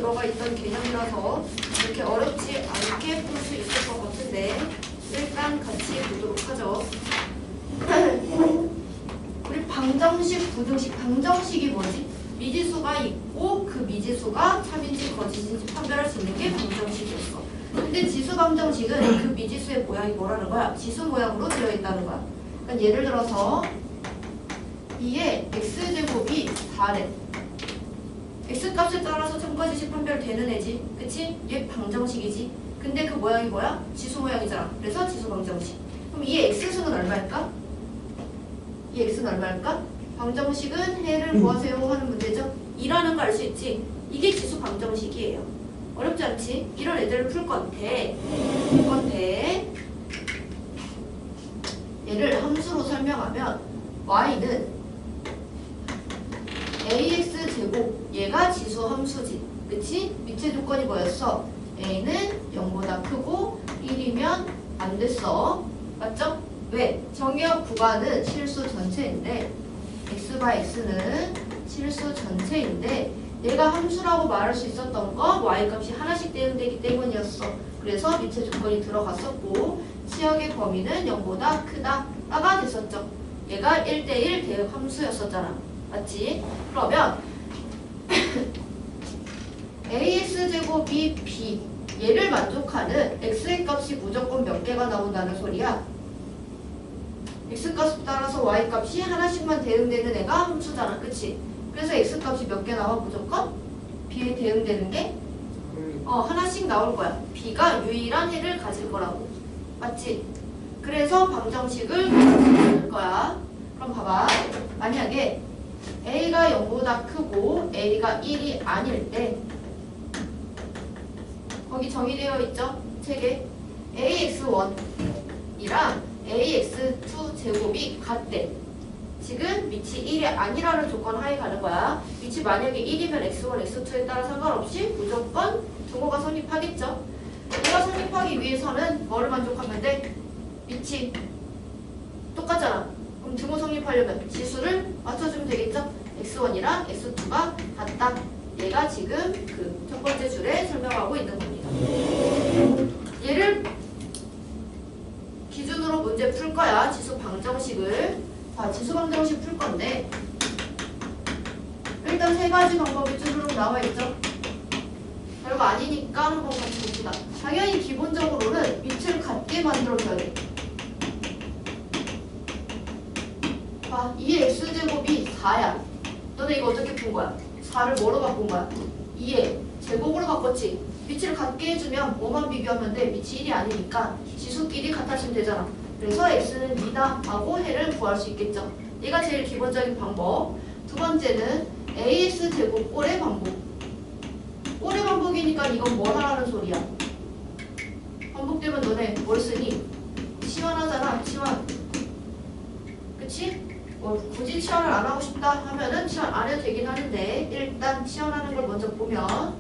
들어가 있던 개념이라서 이렇게 어렵지 않게 풀 수 있을 것 같은데 일단 같이 보도록 하죠. 우리 방정식, 부등식. 방정식이 뭐지? 미지수가 있고 그 미지수가 참인지 거짓인지 판별할 수 있는 게 방정식이었어. 근데 지수 방정식은 그 미지수의 모양이 뭐라는 거야? 지수 모양으로 되어 있다는 거야. 그러니까 예를 들어서 2의 x제곱이 4래. x값에 따라서 참거짓이 판별되는 애지. 그치? 얘 방정식이지. 근데 그 모양이 뭐야? 지수 모양이잖아. 그래서 지수 방정식. 그럼 이 x승은 얼마일까? 이 x는 얼마일까? 방정식은 해를 구하세요 하는 문제죠. 2라는 거 알 수 있지? 이게 지수 방정식이에요. 어렵지 않지? 이런 애들을 풀 건데 얘를 함수로 설명하면 y는 ax제곱, 얘가 지수 함수지. 그치? 밑에 조건이 뭐였어? a는 0보다 크고 1이면 안 됐어. 맞죠? 왜? 정의역 구간은 실수 전체인데 x/x는 실수 전체인데 얘가 함수라고 말할 수 있었던 거 y값이 하나씩 대응되기 때문이었어. 그래서 밑에 조건이 들어갔었고 치역의 범위는 0보다 크다가 됐었죠. 얘가 1대1 대응 함수였었잖아. 맞지? 그러면 ax제곱이 b 얘를 만족하는 x의 값이 무조건 몇 개가 나온다는 소리야? x값에 따라서 y값이 하나씩만 대응되는 애가 함수잖아. 그치? 그래서 x값이 몇 개 나와 무조건? b에 대응되는 게? 하나씩 나올 거야. b가 유일한 해를 가질 거라고. 맞지? 그래서 방정식을 쓸 거야. 그럼 봐봐. 만약에 a가 0보다 크고 a가 1이 아닐 때 거기 정의되어 있죠? 책에 ax1이랑 ax2 제곱이 같대. 지금 밑이 1이 아니라는 조건 하에 가는 거야. 밑이 만약에 1이면 x1, x2에 따라 상관없이 무조건 등호가 성립하겠죠. 얘가 성립하기 위해서는 뭐를 만족하면 돼? 밑이 똑같잖아. 그럼 등호 성립하려면 지수를 맞춰주면 되겠죠? x1이랑 x2가 같다. 얘가 지금 그 첫 번째 줄에 설명하고 있는 겁니다. 얘를 기준으로 문제 풀 거야. 지수 방정식을. 자, 지수 방정식 풀 건데 일단 세 가지 방법이 쭈루룩 나와 있죠. 별거 아니니까 한번 같이 봅시다. 당연히 기본적으로는 밑을 같게 만들어줘야 돼. 봐, 2의 x제곱이 4야. 너네 이거 어떻게 푼 거야? 4를 뭐로 바꾼 거야? 2의 제곱으로 바꿨지. 밑을 같게 해주면 뭐만 비교하면 돼? 밑이 1이 아니니까 지수끼리 같아지면 되잖아. 그래서 x는 2다 하고 해를 구할 수 있겠죠. 얘가 제일 기본적인 방법. 두 번째는 ax제곱 꼴의 반복. 꼴의 반복이니까 이건 뭘 하라는 소리야? 반복되면 너네 뭘 쓰니? 치환하잖아. 치환. 그치? 굳이 치환을 안 하고 싶다 하면은 치환 안 해도 되긴 하는데 일단 치환하는 걸 먼저 보면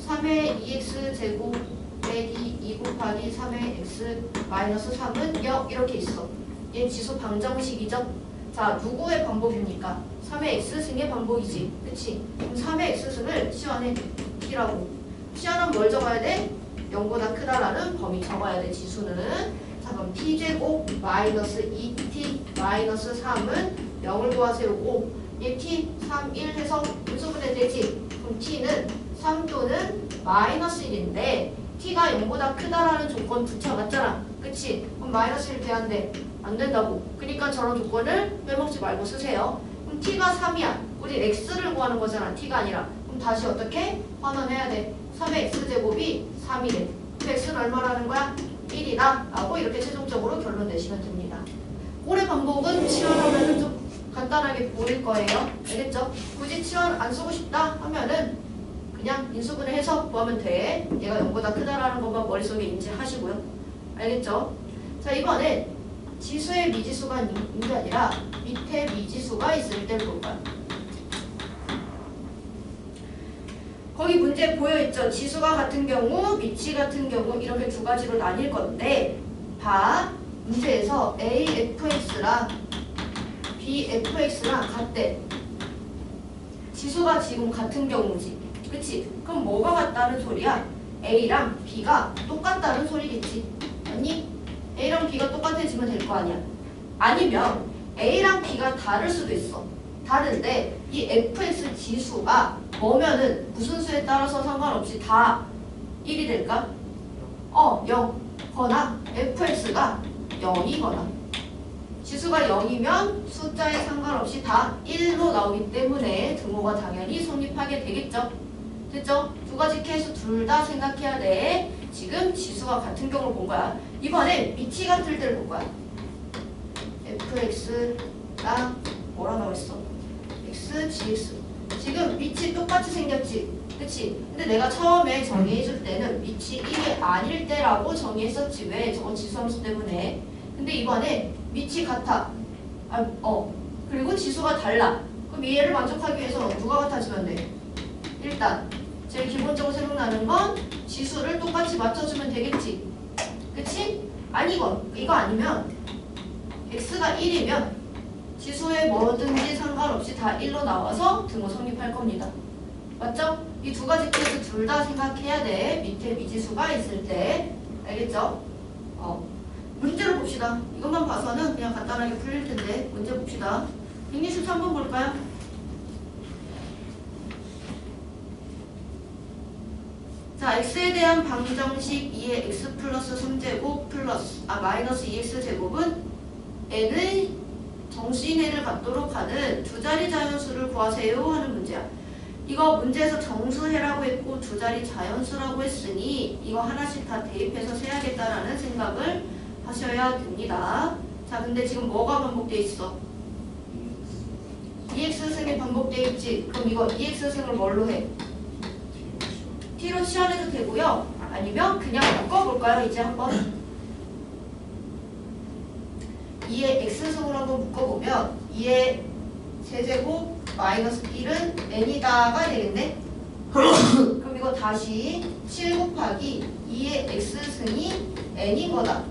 3의 2x 제곱 빼기 2 곱하기 3의 x 마이너스 3은 0 이렇게 있어. 얘 지수 방정식이죠. 자, 누구의 반복입니까? 3의 x승의 반복이지. 그치? 그럼 3의 x승을 치환해 t라고. 치환하면 뭘 적어야 돼? 0보다 크다라는 범위 적어야 돼. 지수는. 자, 그럼 t제곱 마이너스 2t 마이너스 3은 0을 구하세요. 5. 얘 t 3, 1 해서 인수분해 되지. 그럼 t는 3 또는 마이너스 1인데 t가 0보다 크다라는 조건 붙여놨잖아. 그치? 그럼 마이너스 1 돼야 안 돼? 안 된다고. 그러니까 저런 조건을 빼먹지 말고 쓰세요. 그럼 t가 3이야. 우리 x를 구하는 거잖아. t가 아니라. 그럼 다시 어떻게? 환원해야 돼. 3의 x제곱이 3이래. 그럼 x는 얼마라는 거야? 1이다 라고 이렇게 최종적으로 결론 내시면 됩니다. 꼴의 반복은 치환하면 좀 간단하게 보일 거예요. 알겠죠? 굳이 치환 안 쓰고 싶다 하면은 그냥 인수분해 해서 구하면 돼. 얘가 0보다 크다라는 것만 머릿속에 인지하시고요. 알겠죠? 자, 이번엔 지수의 미지수가 있는 게 아니라 밑에 미지수가 있을 때 볼 거야. 거기 문제 보여있죠? 지수가 같은 경우, 밑이 같은 경우 이렇게 두 가지로 나뉠 건데 봐. 문제에서 AFX랑 BFX랑 같대. 지수가 지금 같은 경우지. 그치? 그럼 뭐가 같다는 소리야? A랑 B가 똑같다는 소리겠지. 아니? A랑 B가 똑같아지면 될 거 아니야. 아니면 A랑 B가 다를 수도 있어. 다른데 이 fx 지수가 뭐면은 무슨 수에 따라서 상관없이 다 1이 될까? 0거나 fx가 0이거나 지수가 0이면 숫자에 상관없이 다 1로 나오기 때문에 등호가 당연히 성립하게 되겠죠. 됐죠? 두 가지 케이스 둘 다 생각해야 돼. 지금 지수가 같은 경우를 본 거야. 이번엔 밑이 같을 때를 볼 거야. fx랑 뭐라 나와있어? x, gx. 지금 밑이 똑같이 생겼지? 그치? 근데 내가 처음에 정의해줄 때는 밑이 1이 아닐 때라고 정의했었지. 왜? 저거 지수함수 때문에. 근데 이번에 밑이 같아. 그리고 지수가 달라. 그럼 얘를 만족하기 위해서 누가 같아지면 돼? 일단 제일 기본적으로 생각나는 건 지수를 똑같이 맞춰주면 되겠지. 그치? 아니건 이거 아니면 x가 1이면 지수에 뭐든지 상관없이 다 1로 나와서 등호 성립할 겁니다. 맞죠? 이 두 가지 케이스 둘 다 생각해야 돼. 밑에 미지수가 있을 때. 알겠죠? 문제를 봅시다. 이것만 봐서는 그냥 간단하게 풀릴 텐데 문제 봅시다. 123번 볼까요? 자, x에 대한 방정식 2의 x 플러스 3제곱 플러스 마이너스 2x 제곱은 n의 정수인해를 갖도록 하는 두 자리 자연수를 구하세요 하는 문제야. 이거 문제에서 정수해라고 했고 두 자리 자연수라고 했으니 이거 하나씩 다 대입해서 세야겠다라는 생각을 하셔야 됩니다. 자, 근데 지금 뭐가 반복돼 있어? 2x승이 반복돼 있지. 그럼 이거 2x승을 뭘로 해? t로 시환해도 되고요. 아니면 그냥 묶어볼까요? 이제 한번 2의 x승으로 한번 묶어보면 2의 세제곱 마이너스 1은 n이다가 되겠네. 그럼 이거 다시 7 곱하기 2의 x승이 n인 거다.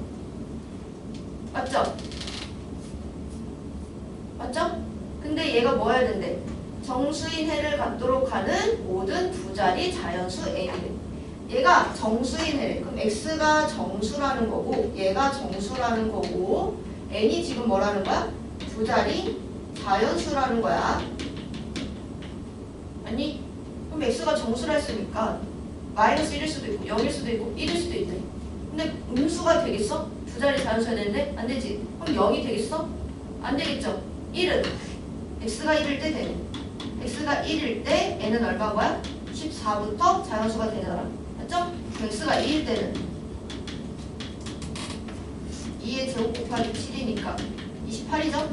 맞죠? 맞죠? 근데 얘가 뭐 해야 된대? 정수인 해를 갖도록 하는 모든 두 자리 자연수 n이래. 얘가 정수인 해. 그럼 x가 정수라는 거고 얘가 정수라는 거고 n이 지금 뭐라는 거야? 두 자리 자연수라는 거야. 아니? 그럼 x가 정수라 했으니까 마이너스 1일 수도 있고 0일 수도 있고 1일 수도 있대. 근데 음수가 되겠어? 두 자리 자연수야 되는데? 안 되지. 그럼 0이 되겠어? 안 되겠죠? 1은 x가 1일 때 되네. x가 1일 때 n은 얼마인 거야? 14부터 자연수가 되잖아. 맞죠? x가 2일 때는 2의 제곱 곱하기 7이니까 28이죠?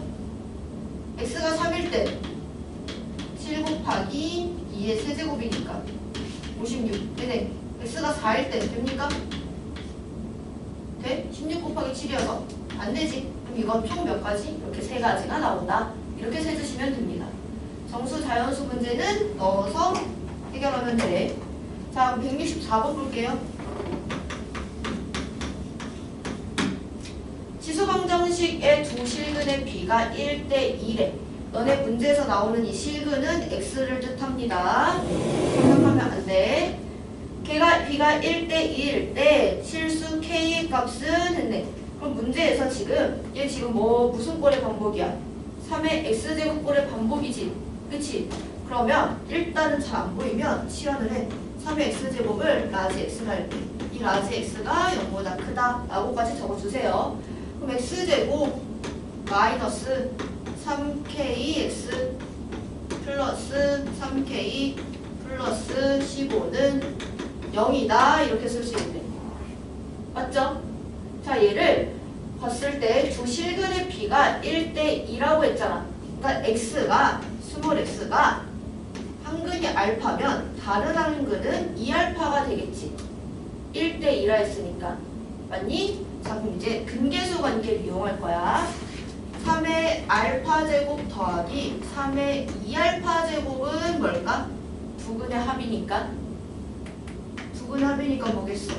x가 3일 때 7 곱하기 2의 세제곱이니까 56. 되네. x가 4일 때 됩니까? 돼? 16 곱하기 7이어서 안 되지. 그럼 이건 총 몇 가지? 이렇게 세 가지가 나온다. 이렇게 세주시면 됩니다. 정수 자연수 문제는 넣어서 해결하면 돼. 자, 그럼 164번 볼게요. 지수방정식의 두 실근의 비가 1대 1에 너네 문제에서 나오는 이 실근은 x를 뜻합니다. 생각하면 안 돼. 걔가 b가 1대 2일 때 실수 k의 값은 했네. 그럼 문제에서 지금 얘 지금 뭐 무슨 꼴의 반복이야? 3의 x제곱 꼴의 반복이지. 그치? 그러면 일단은 잘 안 보이면 치환을 해. 3의 x제곱을 라지 x가 할게. 이 라지 x가 0보다 크다 라고까지 적어주세요. 그럼 x제곱 마이너스 3kx 플러스 3k 플러스 15는 0이다 이렇게 쓸 수 있네. 맞죠? 자, 얘를 봤을 때 두 실근의 b가 1대 2라고 했잖아. 그러니까 x가 스몰 x가 한근이 알파면 다른 한근은 2알파가 되겠지. 1대 2라 했으니까. 맞니? 자, 그럼 이제 근계수 관계를 이용할 거야. 3의 알파 제곱 더하기 3의 2알파 제곱은 뭘까? 두 근의 합이니까. 두 근의 합이니까 뭐겠어?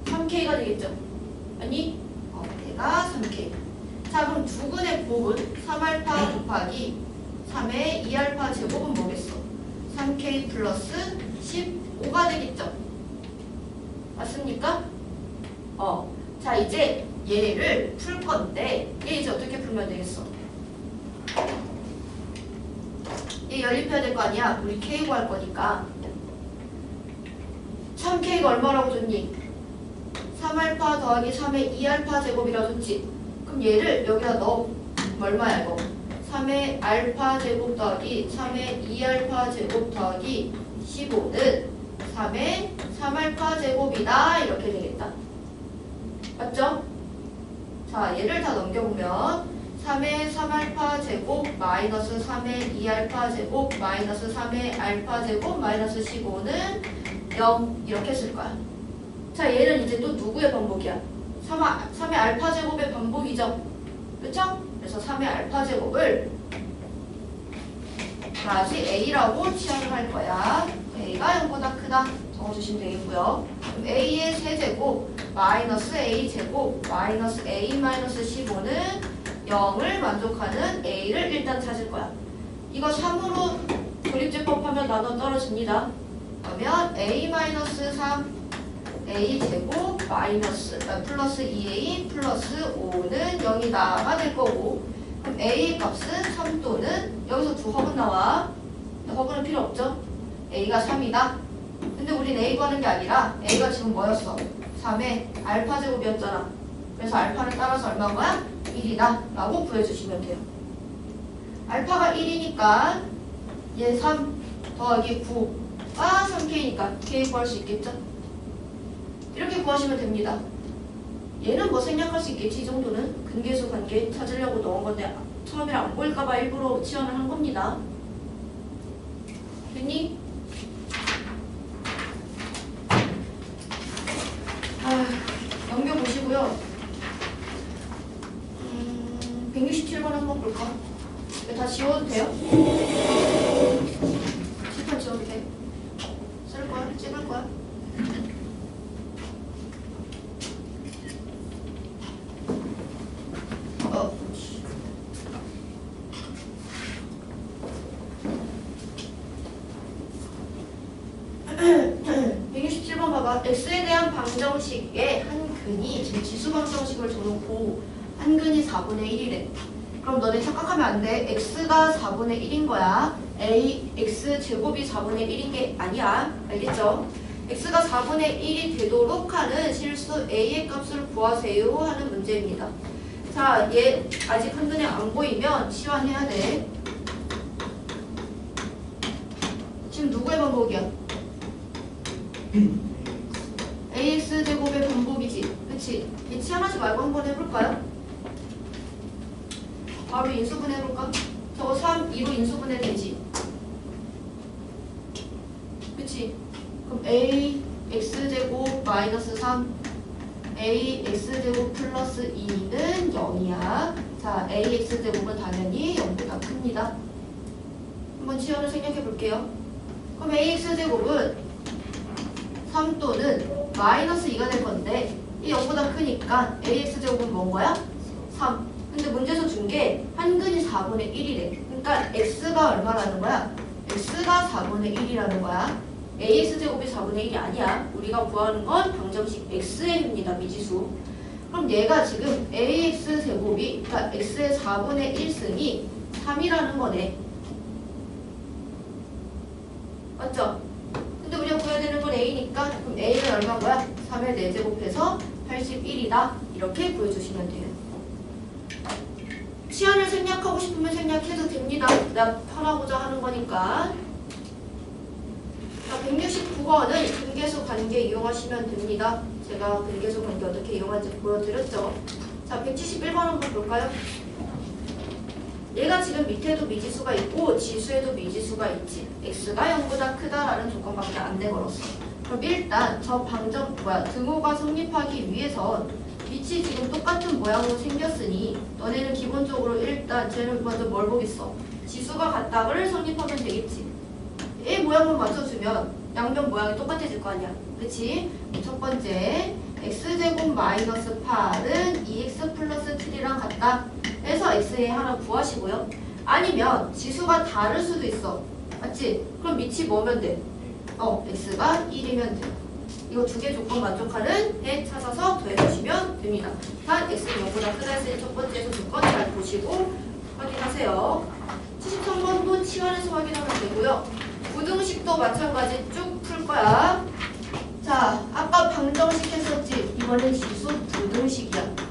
3K가 되겠죠? 아니? 얘가 3K. 자, 그럼 두 근의 곱은 3알파 곱하기 3의 2알파 제곱은 뭐겠어? 3k 플러스 15가 되겠죠? 맞습니까? 자 이제 얘를 풀 건데 얘 이제 어떻게 풀면 되겠어? 얘 연립해야 될 거 아니야? 우리 k 구할 거니까 3k가 얼마라고 줬니? 3알파 더하기 3의 2알파 제곱이라고 줬지? 그럼 얘를 여기다 넣어. 얼마야 이거? 3의 알파 제곱 더하기 3의 2알파 제곱 더하기 15는 3의 3알파 제곱이다 이렇게 되겠다. 맞죠? 자 얘를 다 넘겨보면 3의 3알파 제곱 마이너스 3의 2알파 제곱 마이너스 3의 알파 제곱 마이너스 15는 0 이렇게 쓸 거야. 자 얘는 이제 또 누구의 반복이야? 3의 알파 제곱의 반복이죠. 그쵸? 그래서 3의 알파 제곱을 다시 A라고 취합을 할 거야. A가 0보다 크다 적어주시면 되겠고요. 그럼 A의 세제곱 마이너스 A 제곱 마이너스 A 마이너스 15는 0을 만족하는 A를 일단 찾을 거야. 이거 3으로 그림제법하면 나눠 떨어집니다. 그러면 A 마이너스 3 A 제곱 마이너스 플러스 2A 플러스 5는 0이다가 될 거고, 그럼 A 값은 3또는 여기서 두 허분 나와. 허분은 필요 없죠? A가 3이다. 근데 우린 A 구하는 게 아니라 A가 지금 뭐였어? 3의 알파 제곱이었잖아. 그래서 알파를 따라서 얼마인 거야? 1이다 라고 구해주시면 돼요. 알파가 1이니까 얘 3 더하기 9가 3K니까 K 구할 수 있겠죠? 이렇게 구하시면 됩니다. 얘는 뭐 생략할 수 있겠지. 이 정도는 근계수 관계 찾으려고 넣은 건데 처음이라 안 보일까봐 일부러 치환을 한 겁니다. 됐니? 넘겨보시고요. 167번 한번 볼까? 다 지워도 돼요? 칠판 지워도 돼? 쓸 거야? 찍을 거야? x에 대한 방정식의 한 근이 지금 지수 방정식을 줘놓고 한 근이 4분의 1이래. 그럼 너네 착각하면 안 돼. x가 4분의 1인 거야. x 제곱이 4분의 1인 게 아니야. 알겠죠? x가 4분의 1이 되도록 하는 실수 a의 값을 구하세요 하는 문제입니다. 자, 얘 아직 한 근에 안 보이면 치환해야 돼. 지금 누구의 반복이야? ax 제곱의 반복이지. 그치? 얘 치환하지 말고 한번 해볼까요? 바로 인수분 해볼까? 저거 3, 2로 인수분해 되지. 그치? 그럼 a x제곱 마이너스 3 a x제곱 플러스 2는 0이야. 자, a x제곱은 당연히 0보다 큽니다. 한번 치환을 생각해 볼게요. 그럼 a x제곱은 3 또는 마이너스 2가 될 건데 이 0보다 크니까 ax제곱은 뭔 거야? 3. 근데 문제에서 준 게 한 근이 4분의 1이래. 그러니까 x가 얼마라는 거야? x가 4분의 1이라는 거야. ax제곱이 4분의 1이 아니야. 우리가 구하는 건 방정식 xn입니다. 미지수. 그럼 얘가 지금 ax제곱이 그러니까 x의 4분의 1승이 3이라는 거네. 맞죠? 근데 우리가 구해야 되는 건 a니까 그럼 a는 얼마인 거야? 3의 4제곱해서 81이다. 이렇게 구해주시면 돼요. 치환을 생략하고 싶으면 생략해도 됩니다. 나 편하고자 하는 거니까. 자, 169번은 근계수 관계 이용하시면 됩니다. 제가 근계수 관계 어떻게 이용할지 보여드렸죠. 자, 171번 한번 볼까요? 얘가 지금 밑에도 미지수가 있고 지수에도 미지수가 있지. x가 0보다 크다라는 조건밖에 안 내걸었어. 그럼 일단 저 등호가 성립하기 위해선 밑이 지금 똑같은 모양으로 생겼으니 너네는 기본적으로 일단 쟤는 먼저 뭘 보겠어? 지수가 같다를 성립하면 되겠지. 얘 모양을 맞춰주면 양변 모양이 똑같아질 거 아니야. 그치? 첫 번째 x제곱 마이너스 8은 2x 플러스 7이랑 같다 해서 x에 하나 구하시고요. 아니면 지수가 다를 수도 있어. 맞지? 그럼 밑이 뭐면 돼? x가 1이면 돼. 이거 두 개 조건 만족하는 해 찾아서 더해주시면 됩니다. 단 x는 0보다 크다 했으니 첫 번째에서 조건 잘 보시고 확인하세요. 73번도 치환해서 확인하면 되고요. 부등식도 마찬가지 쭉 풀 거야. 자, 아까 방정식 했었지? 이번엔 지수 부등식이야.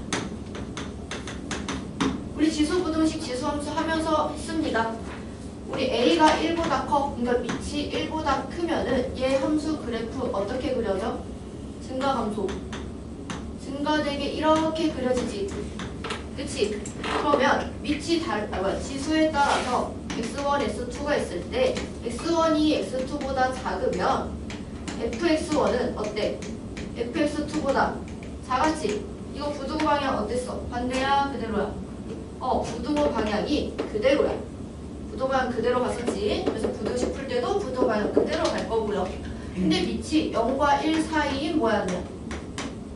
우리 지수 부등식 지수함수 하면서 했습니다. 우리 a가 1보다 커, 그러니까 밑이 1보다 크면은 얘 함수 그래프 어떻게 그려져? 증가 감소. 증가되게 이렇게 그려지지. 그치? 그러면 밑이 지수에 따라서 x1, x2가 있을 때 x1이 x2보다 작으면 fx1은 어때? fx2보다 작았지? 이거 부등호 방향 어땠어? 반대야? 그대로야? 부등호 방향이 그대로야. 부등호 방향 그대로 갔었지. 그래서 부등식 풀 때도 부등호 방향 그대로 갈 거고요. 근데 밑이 0과 1 사이인 모양이야.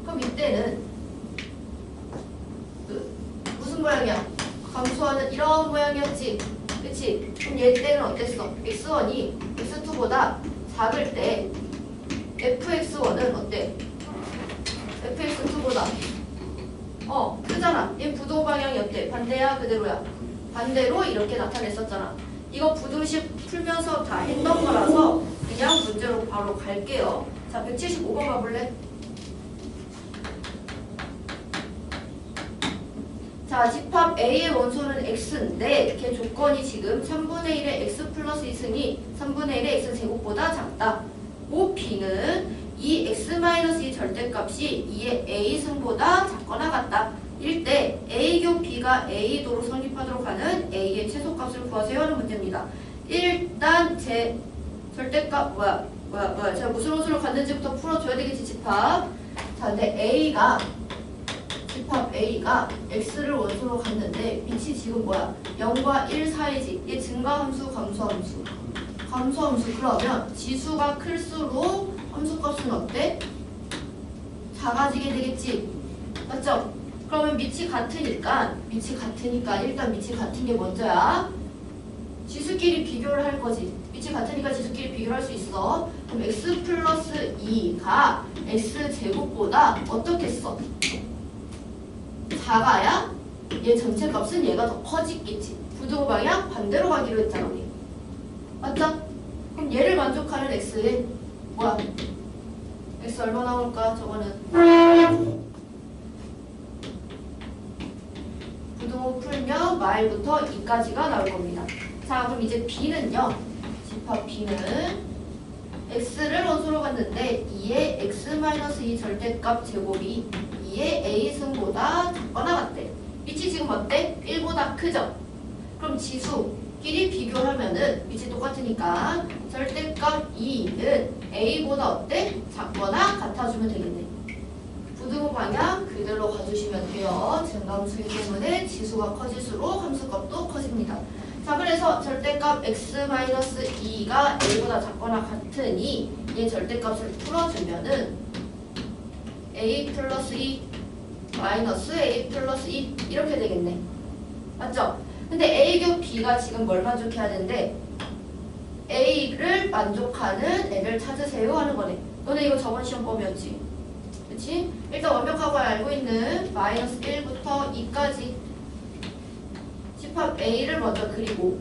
그럼 이때는 무슨 모양이야? 감소하는 이런 모양이었지. 그치? 그럼 얘 때는 어땠어? x1이 x2보다 작을 때 fx1은 어때? fx2보다 크잖아. 얘 부등호 방향이 어때? 반대야? 그대로야? 반대로 이렇게 나타냈었잖아. 이거 부등식 풀면서 다 했던 거라서 그냥 문제로 바로 갈게요. 자, 175번 가볼래? 자, 집합 A의 원소는 X인데 걔 조건이 지금 3분의 1의 X 플러스 2승이 3분의 1의 X 제곱보다 작다. 오 B는 이 X-2 절대값이 2의 A승보다 작거나 같다. 일 때 A교 B가 A도로 성립하도록 하는 A의 최소값을 구하세요 하는 문제입니다. 일단 제 절대값 제가 무슨 원소를 갔는지부터 풀어줘야 되겠지. 집합. 자, 근데 집합 A가 X를 원소로 갔는데 밑이 지금 0과 1 사이지. 얘 증가함수, 감소함수. 감소함수. 그러면 지수가 클수록 함수값은 어때? 작아지게 되겠지. 맞죠? 그러면 밑이 같으니까 일단 밑이 같은 게 먼저야. 지수끼리 비교를 할 거지. 밑이 같으니까 지수끼리 비교를 할 수 있어. 그럼 x 플러스 2가 x 제곱보다 어떻겠어? 작아야 얘 전체 값은 얘가 더 커지겠지. 부등호 방향 반대로 가기로 했잖아 우리. 맞죠? 그럼 얘를 만족하는 x에 x 얼마 나올까? 저거는 부등호 풀면 마일부터 2까지가 나올 겁니다. 자, 그럼 이제 b는요. 집합 b는 x를 원소로 갔는데 2의 x-2 절대값 제곱이 2의 a승보다 작거나 같대. 밑이 지금 어때? 1보다 크죠? 그럼 지수끼리 비교를 하면은 밑이 똑같으니까 절대값 2는 a보다 어때? 작거나 같아주면 되겠네. 부등호 방향 그대로 가주시면 돼요. 증가함수이기 때문에 지수가 커질수록 함수값도 커집니다. 자, 그래서 절대값 x-2가 a보다 작거나 같으니 얘 절대값을 풀어주면은 a 플러스 2 마이너스 a 플러스 2 이렇게 되겠네. 맞죠? 근데 a교 b가 지금 뭘 만족해야 되는데 a를 만족하는 애를 찾으세요 하는 거네. 너네 이거 저번 시험범위였지? 그치? 일단 완벽하고 알고 있는 마이너스 1부터 2까지 집합 A를 먼저 그리고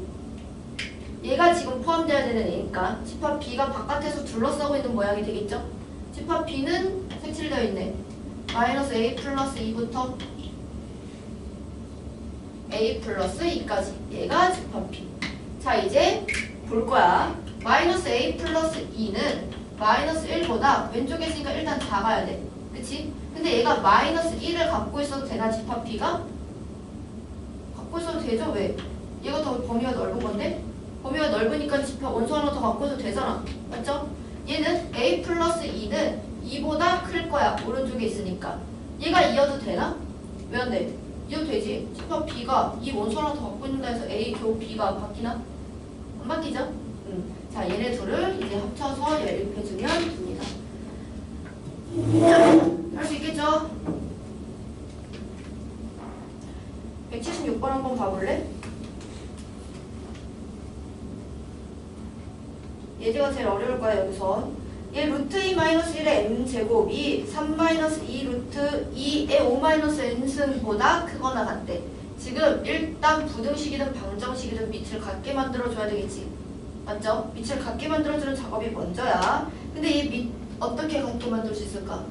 얘가 지금 포함되어야 되는 애니까 집합 B가 바깥에서 둘러싸고 있는 모양이 되겠죠? 집합 B는 색칠되어 있네. 마이너스 A 플러스 2부터 A 플러스 2까지 얘가 집합 B. 자, 이제 볼 거야. 마이너스 A 플러스 2는 마이너스 1보다 왼쪽에 있으니까 일단 작아야 돼. 그치? 근데 얘가 마이너스 1을 갖고 있어도 되나? 집합 B가? 갖고 있어도 되죠? 왜? 얘가 더 범위가 넓은 건데? 범위가 넓으니까 집합 원소 하나 더 갖고 있어도 되잖아. 맞죠? 얘는 A 플러스 2는 2보다 클 거야. 오른쪽에 있으니까. 얘가 이어도 되나? 왜 안 돼? 이어도 되지. 집합 B가 이 원소 하나 더 갖고 있는다 해서 A 교 B가 바뀌나? 안 바뀌죠? 자, 얘네 둘을 이제 합쳐서 연립해주면 됩니다. 할 수 있겠죠? 176번 한번 봐볼래? 얘가 제일 어려울 거야 여기서. 얘 루트 2 마이너스 1의 m제곱이 3 마이너스 2 루트 2의 5 마이너스 n승보다 크거나 같대. 지금 일단 부등식이든 방정식이든 밑을 같게 만들어줘야 되겠지. 맞죠? 밑을 같게 만들어주는 작업이 먼저야. 근데 이 밑 어떻게 같게 만들 수 있을까?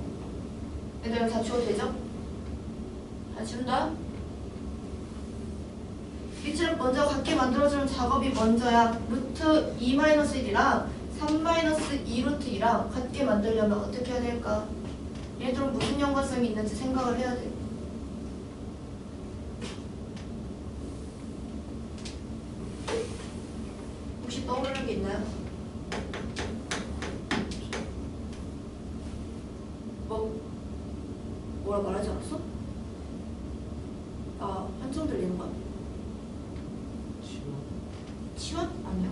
얘들아 다 지워도 되죠? 다 지운다? 밑을 먼저 같게 만들어주는 작업이 먼저야. 루트 2-1이랑 3-2루트2랑 같게 만들려면 어떻게 해야 될까? 얘들은 무슨 연관성이 있는지 생각을 해야 돼. 혹시 떠오르는 게 있나요? 뭐라 말하지 않았어? 아, 한참 들리는 거야? 치원? 아니요.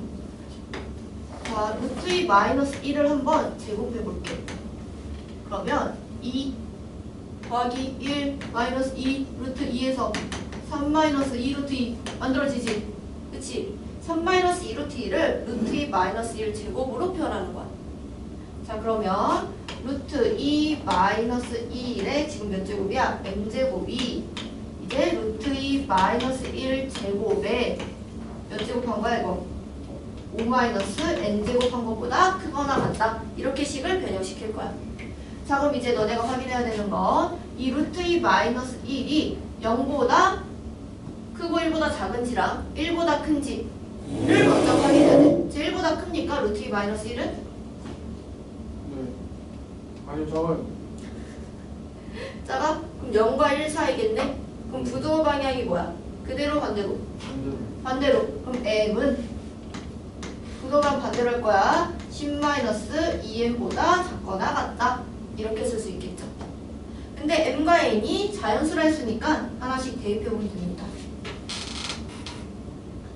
자, 루트 2 마이너스 1을 한번 제곱해 볼게. 그러면 2 더하기 1 마이너스 2 루트 2에서 3 마이너스 2 루트 2 만들어지지? 그치? 3 마이너스 2 루트 2를 루트 2 마이너스 1 제곱으로 표현하는 거야. 자, 그러면 루트 2 마이너스 2의 지금 몇 제곱이야? m제곱이 이제 루트 2 마이너스 1 제곱에 몇 제곱한 거야 이거? 5 마이너스 n제곱한 것보다 크거나 같다. 이렇게 식을 변형시킬 거야. 자, 그럼 이제 너네가 확인해야 되는 건 이 루트 2 마이너스 1이 0보다 크고 1보다 작은지랑 1보다 큰지를 먼저 확인해야 돼. 제 1보다 큽니까? 루트 2 마이너스 1은? 네. 아니요, 작아요. 작아? 그럼 0과 1 사이겠네? 그럼 부등호 방향이 뭐야? 그대로 반대로? 반대로. 그럼 m은 부등호랑 반대로 할 거야. 10-2m보다 작거나 같다. 이렇게 쓸 수 있겠죠. 근데 m과 n이 자연수라 했으니까 하나씩 대입해보면 됩니다.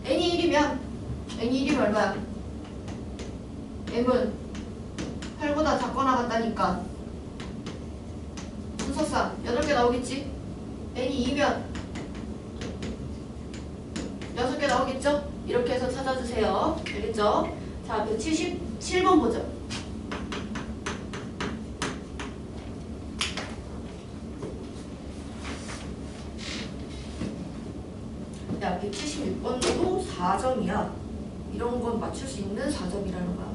n이 1이면 얼마야? m은 8보다 작거나 같다니까 순서상 8개 나오겠지? n이 2면 6개 나오겠죠? 이렇게 해서 찾아주세요. 알겠죠? 자, 177번 보죠. 야, 176번도 4점이야. 이런 건 맞출 수 있는 4점이라는 거야.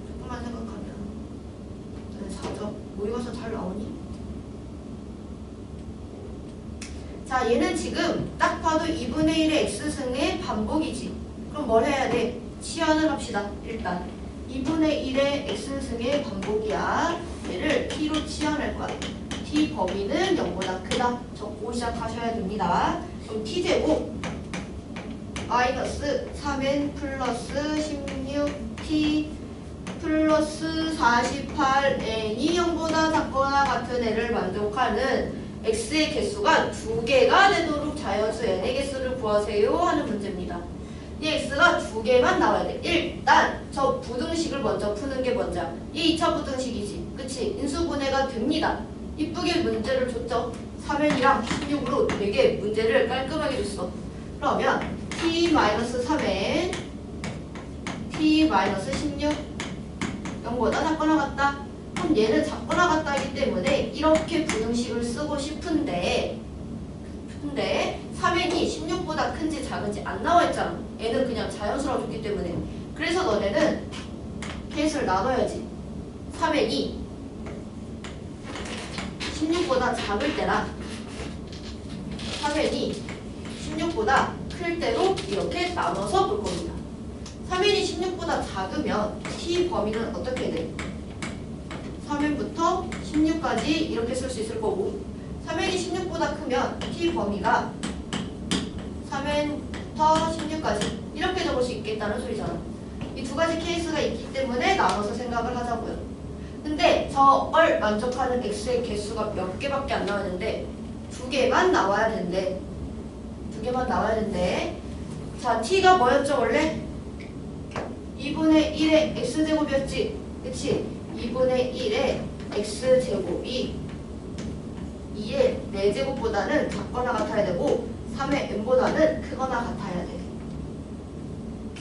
조금만 생각하면. 4점. 모의고사 잘 나오니? 자, 얘는 지금 딱 봐도 2분의 1의 x승의 반복이지. 그럼 뭘 해야 돼? 치환을 합시다. 일단 2분의 1의 x승의 반복이야. 얘를 t로 치환할 거야. t 범위는 0보다 크다. 적고 시작하셔야 됩니다. 그럼 t제곱 마이너스 3n 플러스 16t 플러스 48n이 0보다 작거나 같은 애를 만족하는 x의 개수가 2개가 되도록 자연수 n의 개수를 구하세요 하는 문제입니다. 이 x가 2개만 나와야 돼. 일단 저 부등식을 먼저 푸는 게 먼저야. 이 2차 부등식이지. 그치? 인수분해가 됩니다. 이쁘게 문제를 줬죠. 3n이랑 16으로 되게 문제를 깔끔하게 줬어. 그러면 t-3n t-16 0보다 작거나 같다. 그럼 얘는 작거나 같다 하기 때문에 이렇게 부등식을 쓰고 싶은데 3n이 16보다 큰지 작은지 안 나와 있잖아. 얘는 그냥 자연수라고 줬기 때문에. 그래서 너네는 개수를 나눠야지. 3n이 16보다 작을 때랑 3n이 16보다 클 때로 이렇게 나눠서 볼 겁니다. 3n이 16보다 작으면 t 범위는 어떻게 돼? 3n부터 16까지 이렇게 쓸 수 있을 거고 3n이 16보다 크면 t 범위가 3n부터 16까지 이렇게 적을 수 있겠다는 소리잖아. 이 두 가지 케이스가 있기 때문에 나눠서 생각을 하자고요. 근데 저걸 만족하는 x의 개수가 몇 개밖에 안 나왔는데 2개만 나와야 된대. 2개만 나와야 된대. 자, t가 뭐였죠 원래? 2분의 1의 x제곱이었지. 그치? 2분의 1의 x제곱이 2의 4제곱보다는 작거나 같아야 되고 3의 n보다는 크거나 같아야 돼.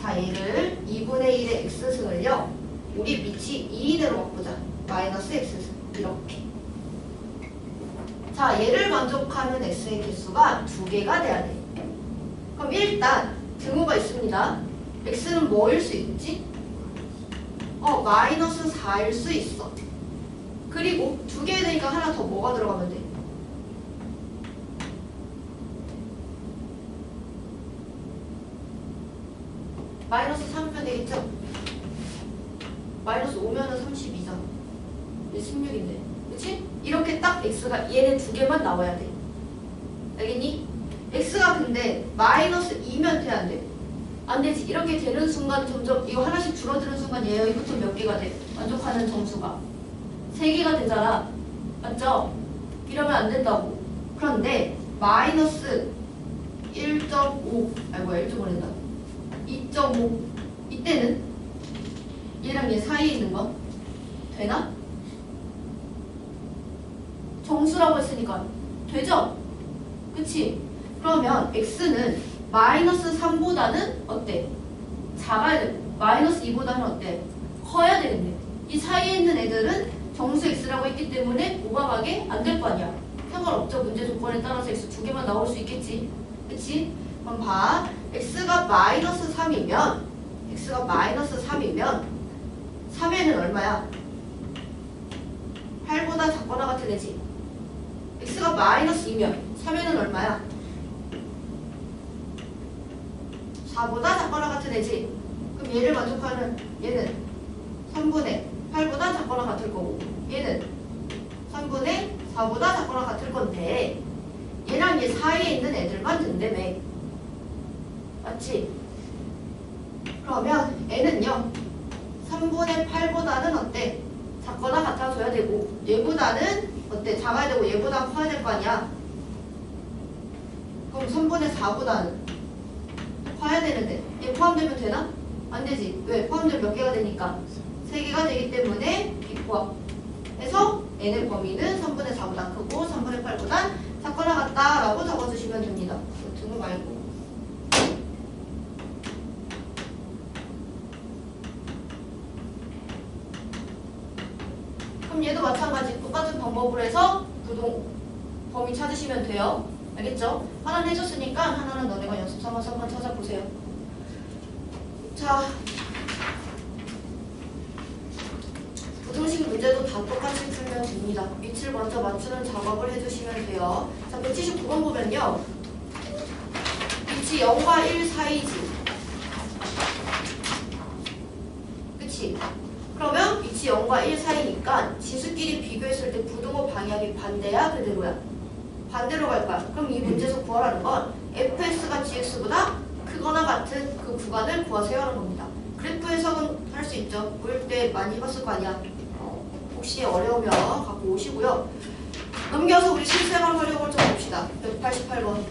자, 얘를 2분의 1의 x승을요. 우리 밑이 2인으로 바꾸자. 마이너스 x승. 이렇게. 자, 얘를 만족하는 x의 개수가 2개가 돼야 돼. 그럼 일단 등호가 있습니다. x는 뭐일 수 있지? 마이너스 4일 수 있어. 그리고 2개 되니까 하나 더 뭐가 들어가면 돼? 마이너스 3이면 되겠죠? 마이너스 5면은 32잖아. 16인데. 그치? 이렇게 딱 x가 얘네 2개만 나와야 돼. 알겠니? x가 근데 마이너스 2면 돼야 안 돼? 안 되지. 이렇게 되는 순간 점점 이거 하나씩 줄어드는 순간 얘부터 몇 개가 돼? 만족하는 점수가 3개가 되잖아. 맞죠? 이러면 안 된다고. 그런데 마이너스 1.5 1.5랜다. 2.5 이때는 얘랑 얘 사이에 있는 건 되나? 정수라고 했으니까 되죠? 그치? 그러면 x는 마이너스 3보다는 어때? 작아야 돼. 마이너스 2보다는 어때? 커야 되는데 이 사이에 있는 애들은 정수 x라고 했기 때문에 오가가게 안 될 거 아니야. 상관없죠. 문제 조건에 따라서 x 2개만 나올 수 있겠지. 그치? 그럼 봐. x가 마이너스 3이면 3에는 얼마야? 8보다 작거나 같은 애지. x가 마이너스 2면 3에는 얼마야? 4보다 작거나 같은 애지. 그럼 얘를 만족하는 얘는 3분의 8보다 작거나 같을 거고 얘는 3분의 4보다 작거나 같을 건데 얘랑 얘 사이에 있는 애들만 된다며. 맞지? 그러면 얘는요 3분의 8보다는 어때? 작거나 같아줘야 되고 얘보다는 어때? 작아야 되고 얘보다 커야 될 거 아니야. 그럼 3분의 4보다는 커야 되는데 얘 포함되면 되나? 안 되지. 왜? 포함되면 몇 개가 되니까 3개가 되기 때문에 비포함. 그래서 n의 범위는 3분의 4보다 크고 3분의 8보다 작거나 같다라고 적어주시면 됩니다. 등호 말고. 그럼 얘도 마찬가지 똑같은 방법으로 해서 부동 범위 찾으시면 돼요. 알겠죠? 하나는 해줬으니까 하나는 너네가 연습 삼아서 한번 찾아보세요. 자, 부등식 문제도 다 똑같이 풀면 됩니다. 밑을 먼저 맞추는 작업을 해주시면 돼요. 자, 179번 보면요. 밑이 0과 1 사이지. 그치? 그러면 밑이 0과 1 사이니까 지수끼리 비교했을 때 부등호 방향이 반대야? 그대로야? 반대로 갈 거야. 그럼 이 문제에서 구하라는 건 fx가 gx보다 크거나 같은 그 구간을 구하세요 하는 겁니다. 그래프 해석은 할 수 있죠. 보일 때 많이 해봤을 거 아니야. 혹시 어려우면 갖고 오시고요. 넘겨서 우리 실생활 활용을 좀 봅시다. 188번.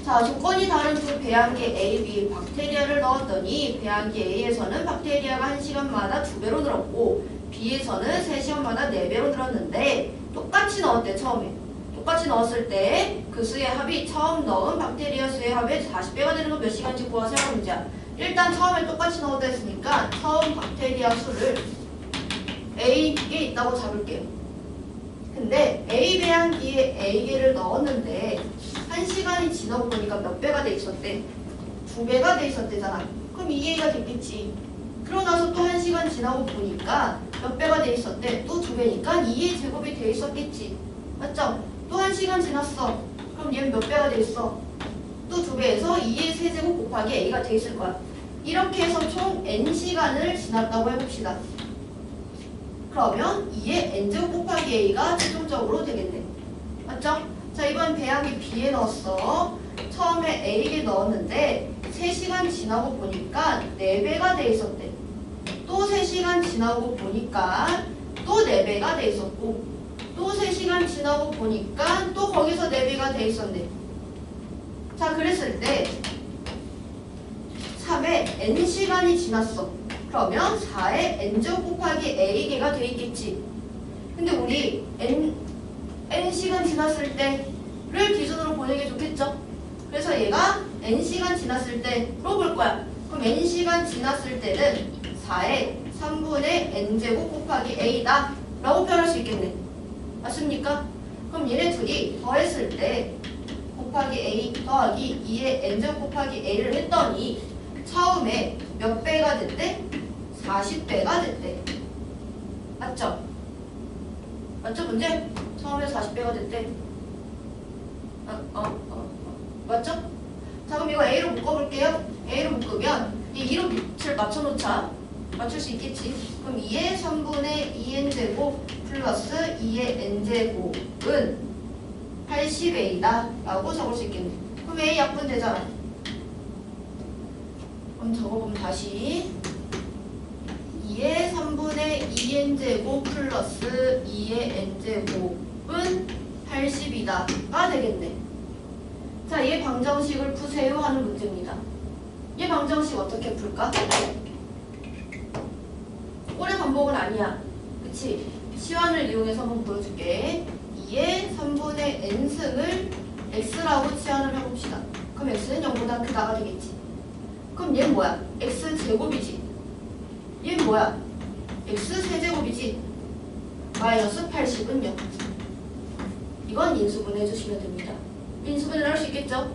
자, 조건이 다른 두 배양기 A, B 박테리아를 넣었더니 배양기 A에서는 박테리아가 1시간마다 2배로 늘었고 B에서는 3시간마다 4배로 늘었는데 똑같이 넣었대. 처음에 똑같이 넣었을 때 그 수의 합이 처음 넣은 박테리아 수의 합의 40배가 되는 건 몇 시간인지 구하세요 하는 문제야. 일단 처음에 똑같이 넣었다 했으니까 처음 박테리아 수를 A에 있다고 잡을게요. 근데 A 배양기에 A개를 넣었는데 1시간이 지나고 보니까 몇 배가 돼 있었대? 2배가 돼 있었대잖아. 그럼 2A가 됐겠지. 그러고 나서 또 1시간 지나고 보니까 몇 배가 돼 있었대? 또 2배니까 2A 제곱이 돼 있었겠지. 맞죠? 또 1시간 지났어. 그럼 얘는 몇 배가 돼 있어? 또 2배에서 2의 세제곱 곱하기 A가 돼 있을 거야. 이렇게 해서 총 N시간을 지났다고 해봅시다. 그러면 2의 N제곱 곱하기 A가 최종적으로 되겠네. 맞죠? 자, 이번 배양기 B에 넣었어. 처음에 A에 넣었는데 3시간 지나고 보니까 4배가 돼 있었대. 또 3시간 지나고 보니까 또 4배가 돼 있었고 또 3시간 지나고 보니까 또 거기서 4배가 돼 있었네. 자, 그랬을 때 3에 N시간이 지났어. 그러면 4에 N제곱 곱하기 A개가 돼 있겠지. 근데 우리 n시간 지났을 때를 기준으로 보는 게 좋겠죠? 그래서 얘가 n시간 지났을 때로 볼 거야. 그럼 n시간 지났을 때는 4의 3분의 n제곱 곱하기 a다 라고 표현할 수 있겠네. 맞습니까? 그럼 얘네 둘이 더했을 때 곱하기 a 더하기 2의 n제곱 곱하기 a를 했더니 처음에 몇 배가 됐대? 40배가 됐대. 맞죠? 맞죠 문제? 처음에 40배가 됐대. 맞죠? 자 그럼 이거 a로 묶어볼게요. a로 묶으면 이 2로 빛을 맞춰놓자. 맞출 수 있겠지. 그럼 2의 3분의 2n제곱 플러스 2의 n제곱은 80a다 라고 적을 수 있겠네. 그럼 a 약분 되잖아. 그럼 적어보면 다시 2의 3분의 2n제곱 플러스 2의 n제곱은 80이다가 되겠네. 자, 얘 방정식을 푸세요 하는 문제입니다. 얘 방정식 어떻게 풀까? 오래 반복은 아니야. 그치? 치환을 이용해서 한번 보여줄게. 2의 3분의 n승을 x라고 치환을 해봅시다. 그럼 x는 0보다 크다가 되겠지. 그럼 얘는 뭐야? x제곱이지. 얘는 뭐야? x세제곱이지. 마이너스 80은 0. 이건 인수분해 해주시면 됩니다. 인수분해를 할 수 있겠죠?